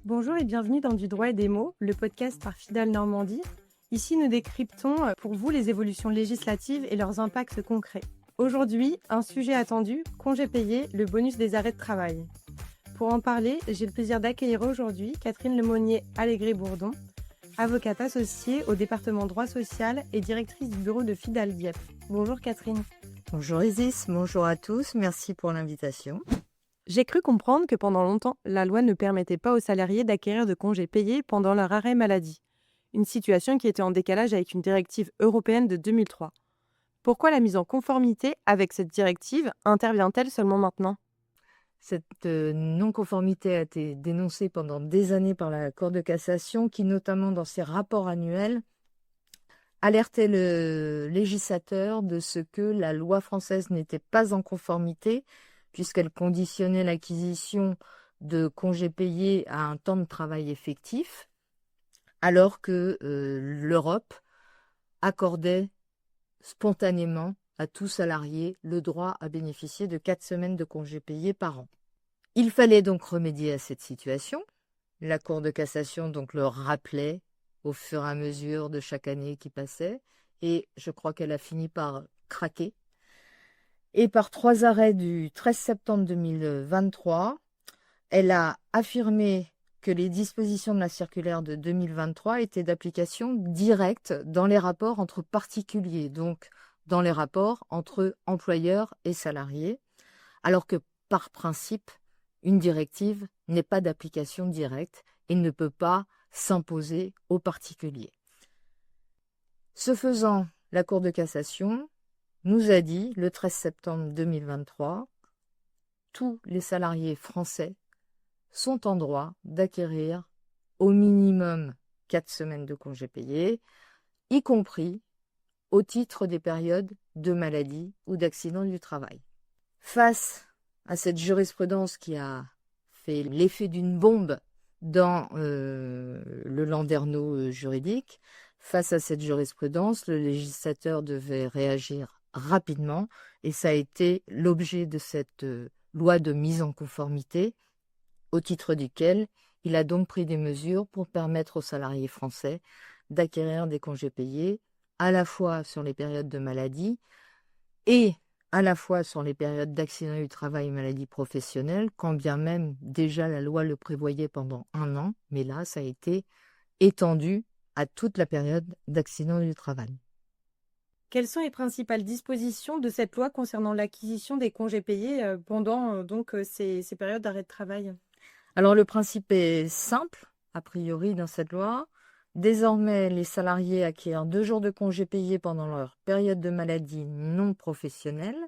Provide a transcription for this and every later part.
Bonjour et bienvenue dans Du droit et des mots, le podcast par Fidal Normandie. Ici, nous décryptons pour vous les évolutions législatives et leurs impacts concrets. Aujourd'hui, un sujet attendu, congé payé, le bonus des arrêts de travail. Pour en parler, j'ai le plaisir d'accueillir aujourd'hui Catherine Lemonnier-Allégré-Bourdon, avocate associée au département droit social et directrice du bureau de Fidal Dieppe. Bonjour Catherine. Bonjour Isis, bonjour à tous, merci pour l'invitation. J'ai cru comprendre que pendant longtemps, la loi ne permettait pas aux salariés d'acquérir de congés payés pendant leur arrêt maladie. Une situation qui était en décalage avec une directive européenne de 2003. Pourquoi la mise en conformité avec cette directive intervient-elle seulement maintenant ? Cette non-conformité a été dénoncée pendant des années par la Cour de cassation qui, notamment dans ses rapports annuels, alertait le législateur de ce que la loi française n'était pas en conformité puisqu'elle conditionnait l'acquisition de congés payés à un temps de travail effectif, alors que l'Europe accordait spontanément à tout salarié le droit à bénéficier de 4 semaines de congés payés par an. Il fallait donc remédier à cette situation. La Cour de cassation donc le rappelait au fur et à mesure de chaque année qui passait, et je crois qu'elle a fini par craquer. Et par 3 arrêts du 13 septembre 2023, elle a affirmé que les dispositions de la circulaire de 2023 étaient d'application directe dans les rapports entre particuliers, donc dans les rapports entre employeurs et salariés, alors que par principe, une directive n'est pas d'application directe et ne peut pas s'imposer aux particuliers. Ce faisant, la Cour de cassation nous a dit, le 13 septembre 2023, tous les salariés français sont en droit d'acquérir au minimum 4 semaines de congés payés, y compris au titre des périodes de maladie ou d'accident du travail. Face à cette jurisprudence qui a fait l'effet d'une bombe dans le landerneau juridique, face à cette jurisprudence, le législateur devait réagir rapidement et ça a été l'objet de cette loi de mise en conformité, au titre duquel il a donc pris des mesures pour permettre aux salariés français d'acquérir des congés payés à la fois sur les périodes de maladie et à la fois sur les périodes d'accident du travail et maladie professionnelle, quand bien même déjà la loi le prévoyait pendant 1 an, mais là, ça a été étendu à toute la période d'accident du travail. Quelles sont les principales dispositions de cette loi concernant l'acquisition des congés payés pendant ces périodes d'arrêt de travail ? Alors le principe est simple, a priori, dans cette loi. Désormais, les salariés acquièrent 2 jours de congés payés pendant leur période de maladie non professionnelle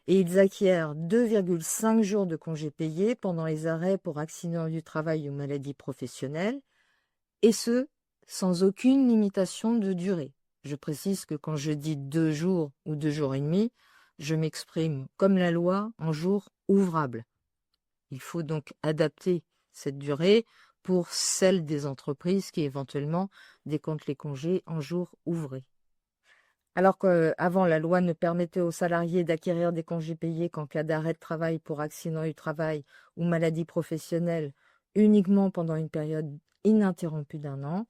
et ils acquièrent 2,5 jours de congés payés pendant les arrêts pour accident du travail ou maladie professionnelle, et ce, sans aucune limitation de durée. Je précise que quand je dis 2 jours ou 2 jours et demi, je m'exprime comme la loi en jours ouvrables. Il faut donc adapter cette durée pour celle des entreprises qui éventuellement décomptent les congés en jours ouvrés. Alors qu'avant, la loi ne permettait aux salariés d'acquérir des congés payés qu'en cas d'arrêt de travail pour accident du travail ou maladie professionnelle uniquement pendant une période ininterrompue d'1 an.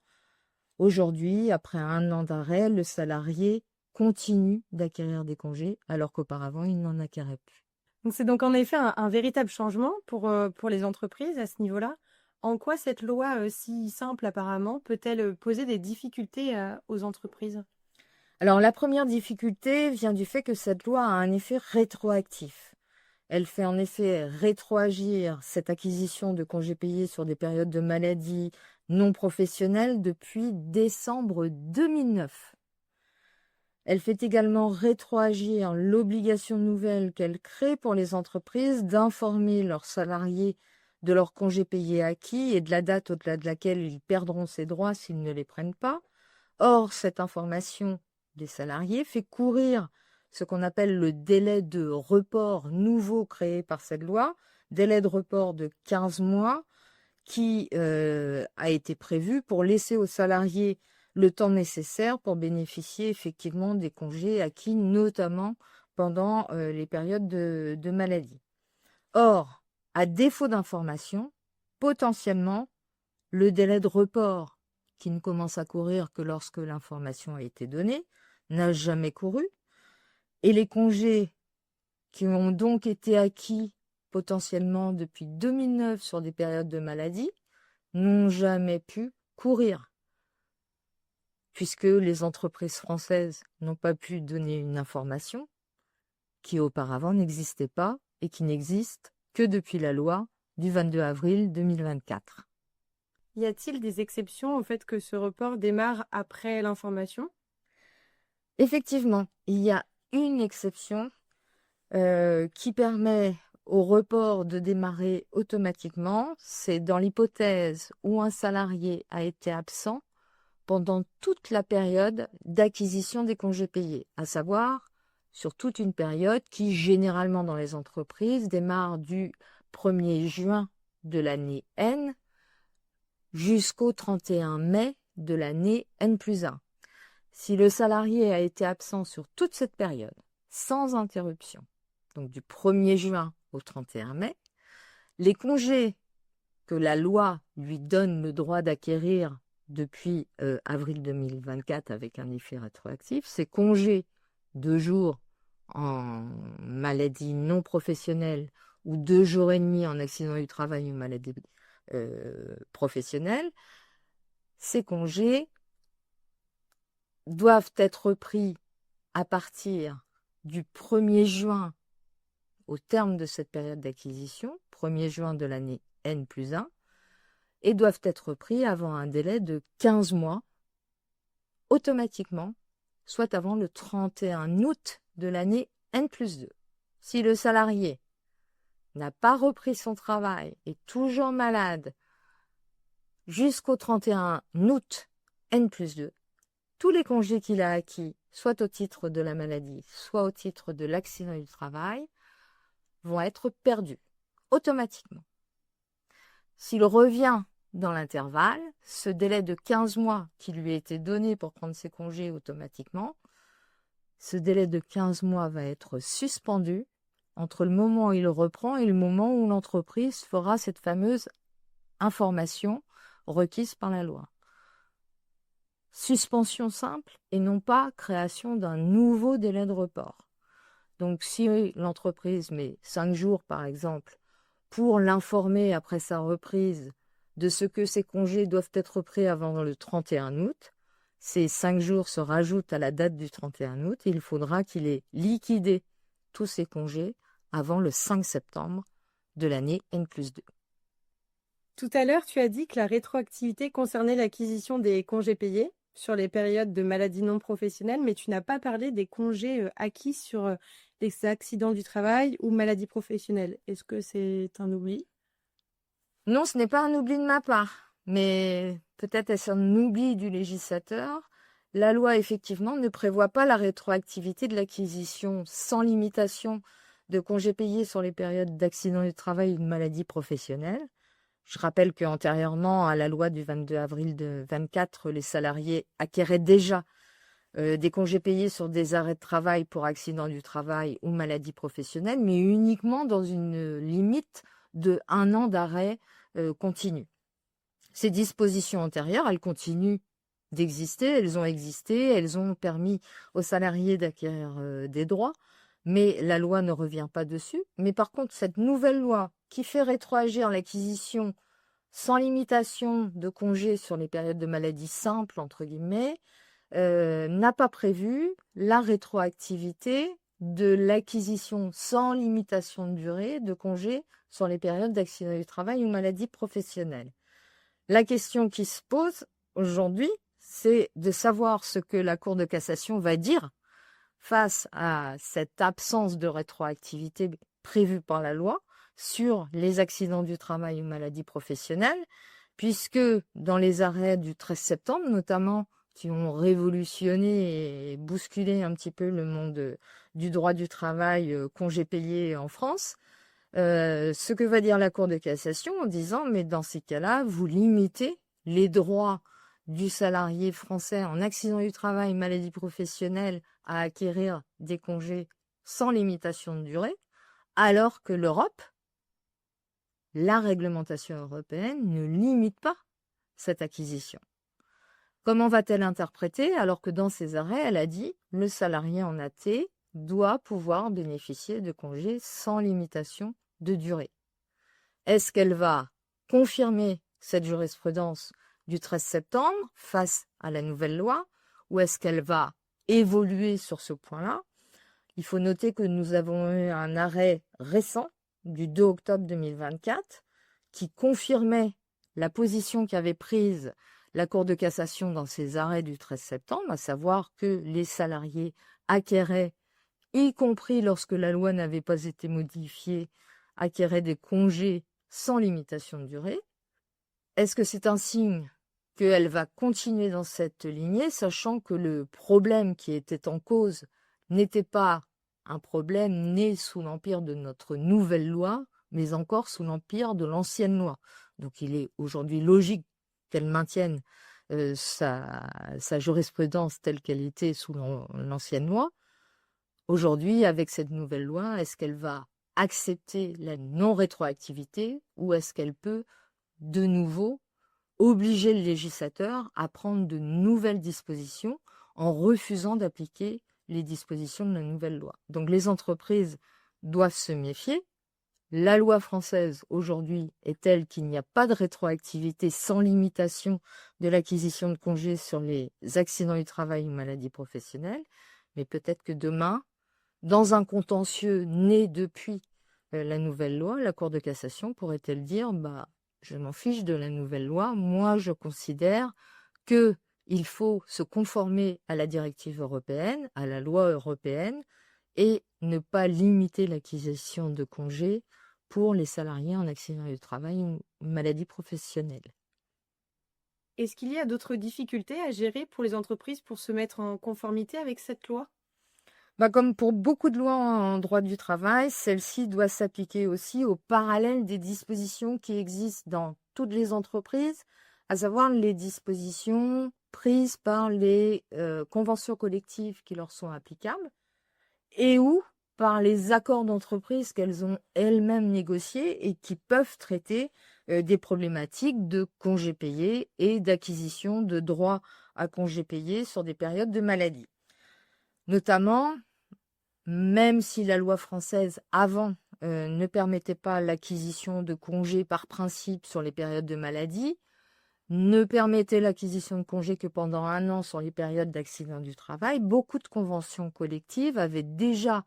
Aujourd'hui, après 1 an d'arrêt, le salarié continue d'acquérir des congés alors qu'auparavant, il n'en acquérait plus. C'est donc en effet un véritable changement pour les entreprises à ce niveau-là. En quoi cette loi si simple apparemment peut-elle poser des difficultés aux entreprises ? Alors la première difficulté vient du fait que cette loi a un effet rétroactif. Elle fait en effet rétroagir cette acquisition de congés payés sur des périodes de maladie non professionnelles depuis décembre 2009. Elle fait également rétroagir l'obligation nouvelle qu'elle crée pour les entreprises d'informer leurs salariés de leurs congés payés acquis et de la date au-delà de laquelle ils perdront ces droits s'ils ne les prennent pas. Or, cette information des salariés fait courir ce qu'on appelle le délai de report nouveau créé par cette loi, délai de report de 15 mois qui a été prévu pour laisser aux salariés le temps nécessaire pour bénéficier effectivement des congés acquis, notamment pendant les périodes de maladie. Or, à défaut d'information, potentiellement, Le délai de report, qui ne commence à courir que lorsque l'information a été donnée, n'a jamais couru. Et les congés qui ont donc été acquis potentiellement depuis 2009 sur des périodes de maladie n'ont jamais pu courir, puisque les entreprises françaises n'ont pas pu donner une information qui auparavant n'existait pas et qui n'existe que depuis la loi du 22 avril 2024. Y a-t-il des exceptions au fait que ce report démarre après l'information? Effectivement, il y a une exception qui permet au report de démarrer automatiquement. C'est dans l'hypothèse où un salarié a été absent pendant toute la période d'acquisition des congés payés, à savoir sur toute une période qui, généralement dans les entreprises, démarre du 1er juin de l'année N jusqu'au 31 mai de l'année N+1. Si le salarié a été absent sur toute cette période, sans interruption, donc du 1er juin au 31 mai, les congés que la loi lui donne le droit d'acquérir depuis avril 2024 avec un effet rétroactif, ces congés de jours en maladie non professionnelle ou 2 jours et demi en accident du travail ou maladie professionnelle, ces congés doivent être pris à partir du 1er juin au terme de cette période d'acquisition, 1er juin de l'année N+1, et doivent être pris avant un délai de 15 mois, automatiquement, soit avant le 31 août de l'année N+2. Si le salarié n'a pas repris son travail, est toujours malade, jusqu'au 31 août N+2, tous les congés qu'il a acquis, soit au titre de la maladie, soit au titre de l'accident du travail, vont être perdus automatiquement. S'il revient dans l'intervalle, ce délai de 15 mois qui lui a été donné pour prendre ses congés automatiquement, ce délai de 15 mois va être suspendu entre le moment où il reprend et le moment où l'entreprise fera cette fameuse information requise par la loi. Suspension simple et non pas création d'un nouveau délai de report. Donc si l'entreprise met 5 jours par exemple pour l'informer après sa reprise de ce que ses congés doivent être pris avant le 31 août, ces 5 jours se rajoutent à la date du 31 août et il faudra qu'il ait liquidé tous ses congés avant le 5 septembre de l'année N+2. Tout à l'heure, tu as dit que la rétroactivité concernait l'acquisition des congés payés sur les périodes de maladie non professionnelle, mais tu n'as pas parlé des congés acquis sur les accidents du travail ou maladies professionnelles. Est-ce que c'est un oubli? Non, ce n'est pas un oubli de ma part, mais peut-être est-ce un oubli du législateur. La loi, effectivement, ne prévoit pas la rétroactivité de l'acquisition sans limitation de congés payés sur les périodes d'accident du travail ou de maladie professionnelle. Je rappelle qu'antérieurement à la loi du 22 avril 2024, les salariés acquéraient déjà des congés payés sur des arrêts de travail pour accident du travail ou maladie professionnelle, mais uniquement dans une limite de 1 an d'arrêt continu. Ces dispositions antérieures, elles continuent d'exister, elles ont existé, elles ont permis aux salariés d'acquérir des droits, mais la loi ne revient pas dessus. Mais par contre, cette nouvelle loi qui fait rétroagir l'acquisition sans limitation de congés sur les périodes de maladie simple, entre guillemets, n'a pas prévu la rétroactivité de l'acquisition sans limitation de durée de congés sur les périodes d'accident du travail ou maladie professionnelle. La question qui se pose aujourd'hui, c'est de savoir ce que la Cour de cassation va dire face à cette absence de rétroactivité prévue par la loi sur les accidents du travail ou maladies professionnelles, puisque dans les arrêts du 13 septembre, notamment, qui ont révolutionné et bousculé un petit peu le monde du droit du travail, congés payés en France, ce que va dire la Cour de cassation en disant, mais dans ces cas-là, vous limitez les droits du salarié français en accident du travail, maladie professionnelle, à acquérir des congés sans limitation de durée, alors que l'Europe, la réglementation européenne, ne limite pas cette acquisition. Comment va-t-elle interpréter alors que dans ses arrêts, elle a dit « le salarié en AT doit pouvoir bénéficier de congés sans limitation de durée ». Est-ce qu'elle va confirmer cette jurisprudence du 13 septembre face à la nouvelle loi ou est-ce qu'elle va évoluer sur ce point-là? Il faut noter que nous avons eu un arrêt récent du 2 octobre 2024 qui confirmait la position qu'avait prise la Cour de cassation dans ses arrêts du 13 septembre, à savoir que les salariés acquéraient, y compris lorsque la loi n'avait pas été modifiée, acquéraient des congés sans limitation de durée. Est-ce que c'est un signe qu'elle va continuer dans cette lignée, sachant que le problème qui était en cause n'était pas un problème né sous l'empire de notre nouvelle loi, mais encore sous l'empire de l'ancienne loi. Donc il est aujourd'hui logique qu'elle maintienne sa jurisprudence telle qu'elle était sous l'ancienne loi. Aujourd'hui, avec cette nouvelle loi, est-ce qu'elle va accepter la non-rétroactivité ou est-ce qu'elle peut de nouveau obliger le législateur à prendre de nouvelles dispositions en refusant d'appliquer les dispositions de la nouvelle loi? Donc les entreprises doivent se méfier. La loi française aujourd'hui est telle qu'il n'y a pas de rétroactivité sans limitation de l'acquisition de congés sur les accidents du travail ou maladies professionnelles, mais peut-être que demain, dans un contentieux né depuis la nouvelle loi, la Cour de cassation pourrait-elle dire je m'en fiche de la nouvelle loi, moi je considère qu'il faut se conformer à la directive européenne, à la loi européenne, et ne pas limiter l'acquisition de congés pour les salariés en accident du travail ou maladie professionnelle. Est-ce qu'il y a d'autres difficultés à gérer pour les entreprises pour se mettre en conformité avec cette loi? Comme pour beaucoup de lois en droit du travail, celle-ci doit s'appliquer aussi au parallèle des dispositions qui existent dans toutes les entreprises, à savoir les dispositions prises par les conventions collectives qui leur sont applicables et ou par les accords d'entreprise qu'elles ont elles-mêmes négociés et qui peuvent traiter des problématiques de congés payés et d'acquisition de droits à congés payés sur des périodes de maladie. Notamment, même si la loi française avant ne permettait pas l'acquisition de congés par principe sur les périodes de maladie, ne permettait l'acquisition de congés que pendant 1 an sur les périodes d'accident du travail, beaucoup de conventions collectives avaient déjà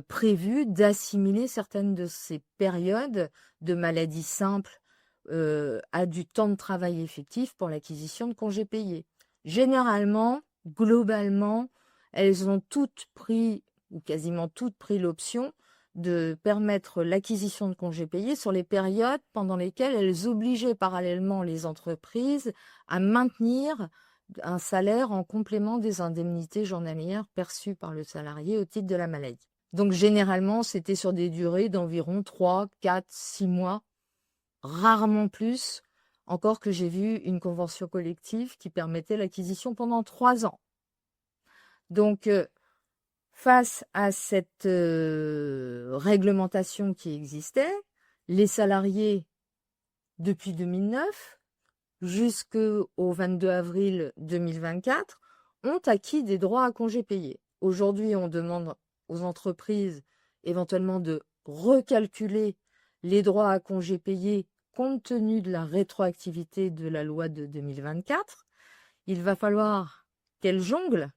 prévu d'assimiler certaines de ces périodes de maladie simple à du temps de travail effectif pour l'acquisition de congés payés. Généralement, globalement, elles ont toutes pris, ou quasiment toutes pris l'option de permettre l'acquisition de congés payés sur les périodes pendant lesquelles elles obligeaient parallèlement les entreprises à maintenir un salaire en complément des indemnités journalières perçues par le salarié au titre de la maladie. Donc généralement, c'était sur des durées d'environ 3, 4, 6 mois, rarement plus, encore que j'ai vu une convention collective qui permettait l'acquisition pendant 3 ans. Donc, face à cette réglementation qui existait, les salariés, depuis 2009 jusqu'au 22 avril 2024, ont acquis des droits à congés payés. Aujourd'hui, on demande aux entreprises éventuellement de recalculer les droits à congés payés compte tenu de la rétroactivité de la loi de 2024. Il va falloir qu'elles jonglent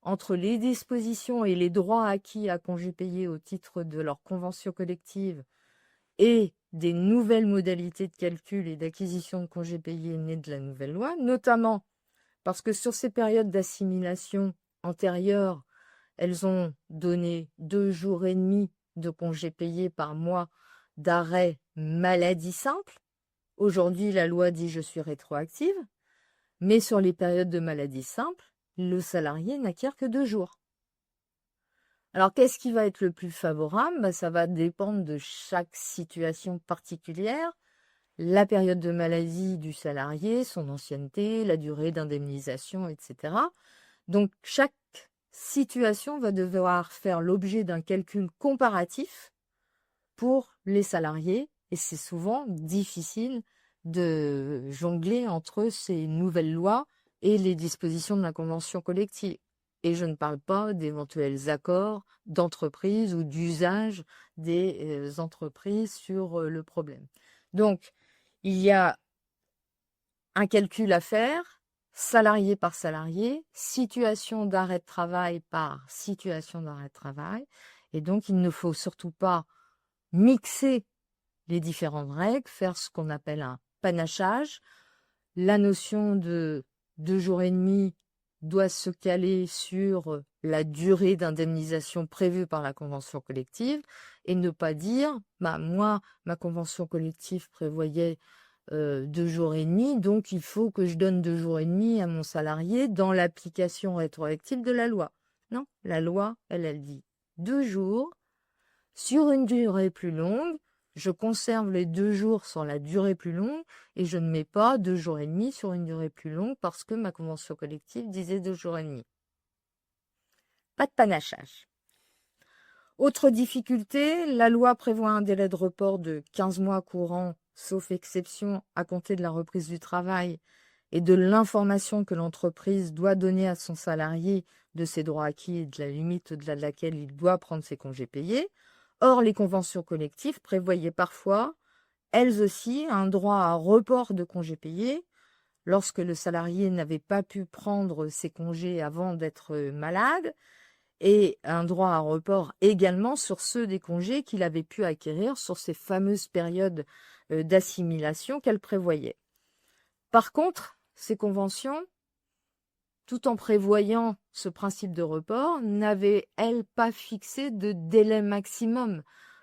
entre les dispositions et les droits acquis à congés payés au titre de leur convention collective et des nouvelles modalités de calcul et d'acquisition de congés payés nées de la nouvelle loi, notamment parce que sur ces périodes d'assimilation antérieures, elles ont donné 2 jours et demi de congés payés par mois d'arrêt maladie simple. Aujourd'hui, la loi dit je suis rétroactive, mais sur les périodes de maladie simple, le salarié n'acquiert que 2 jours. Alors, qu'est-ce qui va être le plus favorable? Ça va dépendre de chaque situation particulière, la période de maladie du salarié, son ancienneté, la durée d'indemnisation, etc. Donc, chaque situation va devoir faire l'objet d'un calcul comparatif pour les salariés et c'est souvent difficile de jongler entre ces nouvelles lois et les dispositions de la convention collective. Et je ne parle pas d'éventuels accords d'entreprise ou d'usage des entreprises sur le problème. Donc, il y a un calcul à faire, salarié par salarié, situation d'arrêt de travail par situation d'arrêt de travail. Et donc, il ne faut surtout pas mixer les différentes règles, faire ce qu'on appelle un panachage. La notion de 2 jours et demi doit se caler sur la durée d'indemnisation prévue par la convention collective et ne pas dire, moi, ma convention collective prévoyait 2 jours et demi, donc il faut que je donne 2 jours et demi à mon salarié dans l'application rétroactive de la loi. Non, la loi, elle dit 2 jours sur une durée plus longue. Je conserve les 2 jours sur la durée plus longue et je ne mets pas 2 jours et demi sur une durée plus longue parce que ma convention collective disait 2 jours et demi. Pas de panachage. Autre difficulté, la loi prévoit un délai de report de 15 mois courants, sauf exception, à compter de la reprise du travail et de l'information que l'entreprise doit donner à son salarié de ses droits acquis et de la limite au-delà de laquelle il doit prendre ses congés payés. Or, les conventions collectives prévoyaient parfois, elles aussi, un droit à report de congés payés lorsque le salarié n'avait pas pu prendre ses congés avant d'être malade, et un droit à report également sur ceux des congés qu'il avait pu acquérir sur ces fameuses périodes d'assimilation qu'elles prévoyaient. Par contre, ces conventions, tout en prévoyant ce principe de report, n'avaient, elles, pas fixé de délai maximum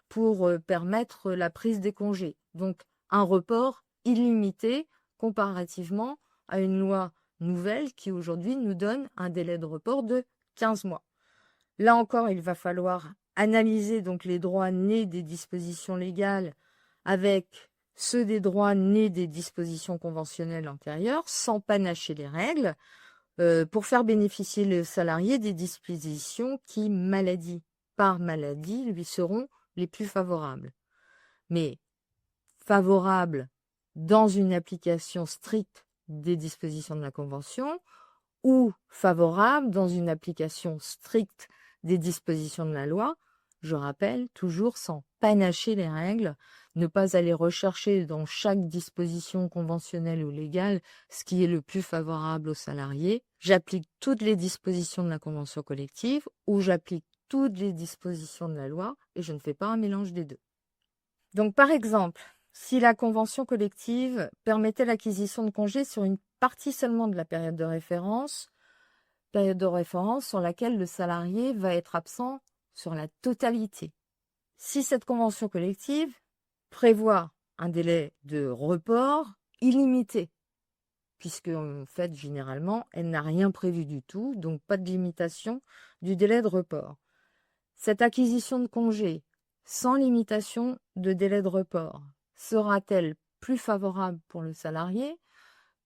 pour permettre la prise des congés. Donc, un report illimité comparativement à une loi nouvelle qui, aujourd'hui, nous donne un délai de report de 15 mois. Là encore, il va falloir analyser donc les droits nés des dispositions légales avec ceux des droits nés des dispositions conventionnelles antérieures, sans panacher les règles, pour faire bénéficier le salarié des dispositions qui, maladie par maladie, lui seront les plus favorables. Mais favorables dans une application stricte des dispositions de la Convention ou favorables dans une application stricte des dispositions de la loi, je rappelle, toujours sans panacher les règles, ne pas aller rechercher dans chaque disposition conventionnelle ou légale ce qui est le plus favorable aux salariés. J'applique toutes les dispositions de la convention collective ou j'applique toutes les dispositions de la loi et je ne fais pas un mélange des deux. Donc par exemple, si la convention collective permettait l'acquisition de congés sur une partie seulement de la période de référence sur laquelle le salarié va être absent sur la totalité. Si cette convention collective prévoit un délai de report illimité, puisque en fait, généralement, elle n'a rien prévu du tout, donc pas de limitation du délai de report. Cette acquisition de congés sans limitation de délai de report sera-t-elle plus favorable pour le salarié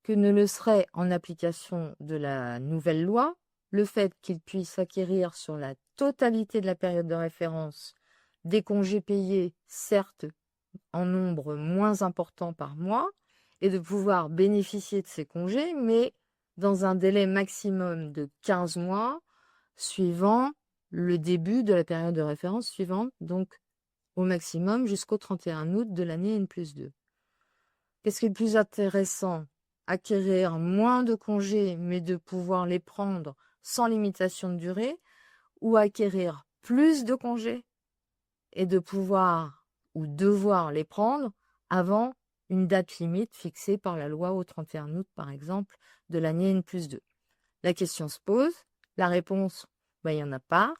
que ne le serait en application de la nouvelle loi le fait qu'il puisse acquérir sur la totalité de la période de référence des congés payés, certes en nombre moins important par mois, et de pouvoir bénéficier de ces congés, mais dans un délai maximum de 15 mois suivant le début de la période de référence suivante, donc au maximum jusqu'au 31 août de l'année N+2. Qu'est-ce qui est le plus intéressant? Acquérir moins de congés, mais de pouvoir les prendre sans limitation de durée, ou acquérir plus de congés et de pouvoir ou devoir les prendre avant une date limite fixée par la loi au 31 août, par exemple, de l'année N+2. La question se pose, la réponse, il n'y en a pas,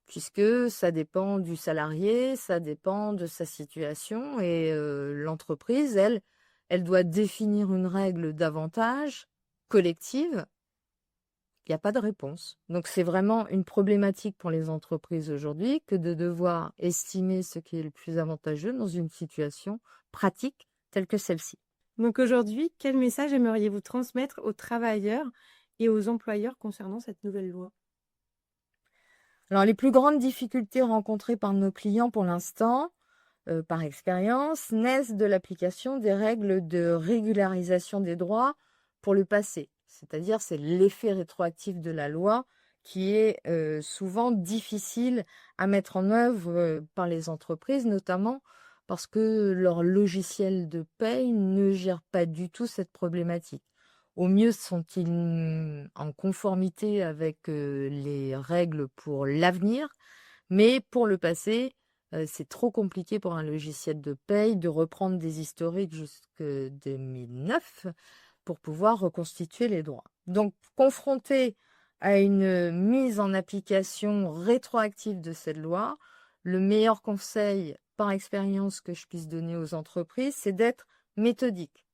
puisque ça dépend du salarié, ça dépend de sa situation, et l'entreprise, elle doit définir une règle d'avantage collective. Il n'y a pas de réponse. Donc c'est vraiment une problématique pour les entreprises aujourd'hui que de devoir estimer ce qui est le plus avantageux dans une situation pratique telle que celle-ci. Donc aujourd'hui, quel message aimeriez-vous transmettre aux travailleurs et aux employeurs concernant cette nouvelle loi? Alors les plus grandes difficultés rencontrées par nos clients pour l'instant, par expérience, naissent de l'application des règles de régularisation des droits pour le passé. C'est-à-dire, c'est l'effet rétroactif de la loi qui est souvent difficile à mettre en œuvre par les entreprises, notamment parce que leur logiciel de paye ne gère pas du tout cette problématique. Au mieux, sont-ils en conformité avec les règles pour l'avenir, mais pour le passé, c'est trop compliqué pour un logiciel de paye de reprendre des historiques jusque 2009 pour pouvoir reconstituer les droits. Donc, confronté à une mise en application rétroactive de cette loi, le meilleur conseil par expérience que je puisse donner aux entreprises, c'est d'être méthodique,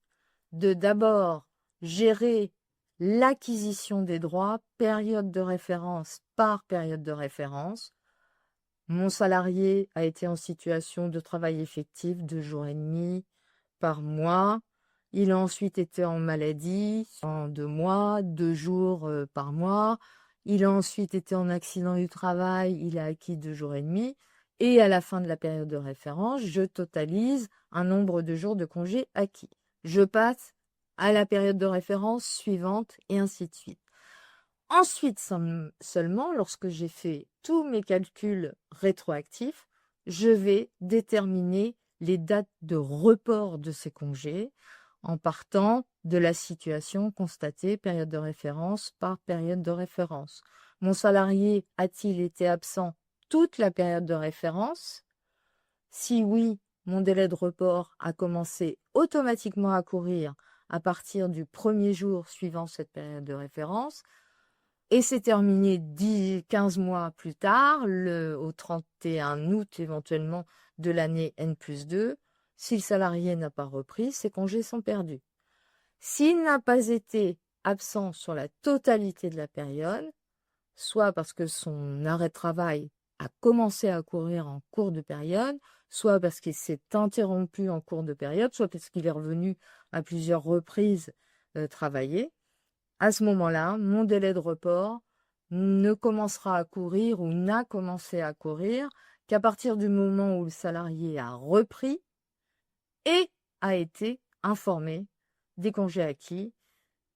de d'abord gérer l'acquisition des droits, période de référence par période de référence. Mon salarié a été en situation de travail effectif 2 jours et demi par mois. Il a ensuite été en maladie en 2 mois, 2 jours par mois. Il a ensuite été en accident du travail, il a acquis 2 jours et demi. Et à la fin de la période de référence, je totalise un nombre de jours de congé acquis. Je passe à la période de référence suivante et ainsi de suite. Ensuite seulement, lorsque j'ai fait tous mes calculs rétroactifs, je vais déterminer les dates de report de ces congés en partant de la situation constatée période de référence par période de référence. Mon salarié a-t-il été absent toute la période de référence? Si oui, mon délai de report a commencé automatiquement à courir à partir du premier jour suivant cette période de référence et c'est terminé 15 mois plus tard, au 31 août éventuellement de l'année N+2. Si le salarié n'a pas repris, ses congés sont perdus. S'il n'a pas été absent sur la totalité de la période, soit parce que son arrêt de travail a commencé à courir en cours de période, soit parce qu'il s'est interrompu en cours de période, soit parce qu'il est revenu à plusieurs reprises travailler, à ce moment-là, mon délai de report ne commencera à courir ou n'a commencé à courir qu'à partir du moment où le salarié a repris et a été informé des congés acquis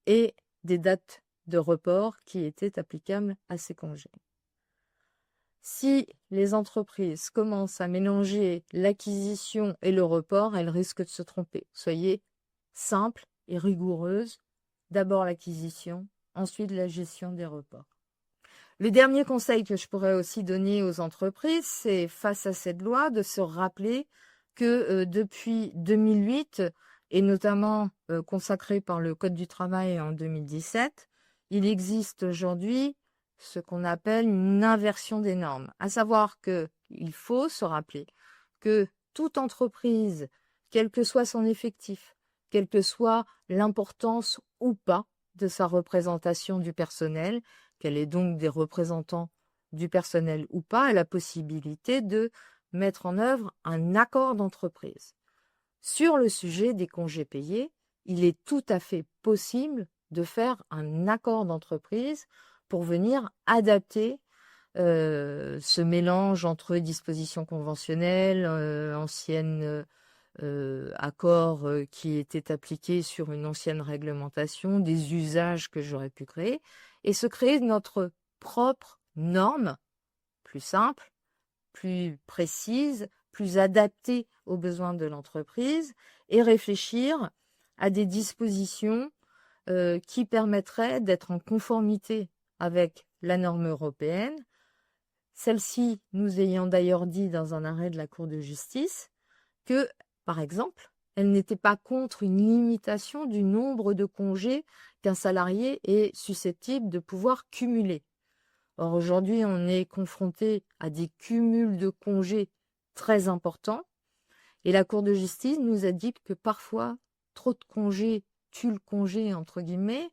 et des dates de report qui étaient applicables à ces congés. Si les entreprises commencent à mélanger l'acquisition et le report, elles risquent de se tromper. Soyez simple et rigoureuse. D'abord l'acquisition, ensuite la gestion des reports. Le dernier conseil que je pourrais aussi donner aux entreprises, c'est face à cette loi de se rappeler que depuis 2008, et notamment consacré par le Code du travail en 2017, il existe aujourd'hui ce qu'on appelle une inversion des normes. À savoir qu'il faut se rappeler que toute entreprise, quel que soit son effectif, quelle que soit l'importance ou pas de sa représentation du personnel, qu'elle ait donc des représentants du personnel ou pas, a la possibilité de mettre en œuvre un accord d'entreprise. Sur le sujet des congés payés, il est tout à fait possible de faire un accord d'entreprise pour venir adapter ce mélange entre dispositions conventionnelles, anciennes accords qui étaient appliqués sur une ancienne réglementation, des usages que j'aurais pu créer, et se créer notre propre norme, plus simple, plus précise, plus adaptée aux besoins de l'entreprise, et réfléchir à des dispositions qui permettraient d'être en conformité avec la norme européenne, celle-ci nous ayant d'ailleurs dit dans un arrêt de la Cour de justice que, par exemple, elle n'était pas contre une limitation du nombre de congés qu'un salarié est susceptible de pouvoir cumuler. Or, aujourd'hui, on est confronté à des cumuls de congés très importants et la Cour de justice nous a dit que parfois, trop de congés tue le congé, entre guillemets,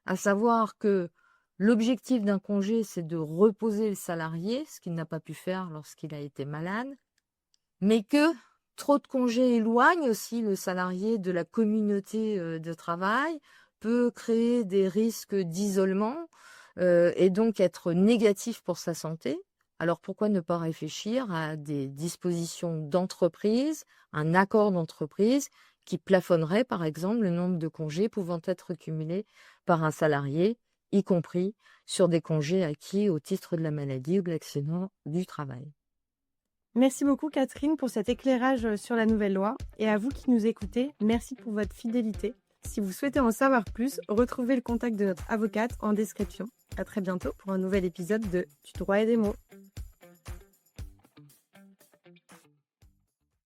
à savoir que l'objectif d'un congé, c'est de reposer le salarié, ce qu'il n'a pas pu faire lorsqu'il a été malade, mais que trop de congés éloignent aussi le salarié de la communauté de travail, peut créer des risques d'isolement et donc être négatif pour sa santé. Alors pourquoi ne pas réfléchir à des dispositions d'entreprise, un accord d'entreprise qui plafonnerait par exemple le nombre de congés pouvant être cumulés par un salarié, y compris sur des congés acquis au titre de la maladie ou de l'accident du travail. Merci beaucoup Catherine pour cet éclairage sur la nouvelle loi et à vous qui nous écoutez, merci pour votre fidélité. Si vous souhaitez en savoir plus, retrouvez le contact de notre avocate en description. À très bientôt pour un nouvel épisode de Du droit et des mots.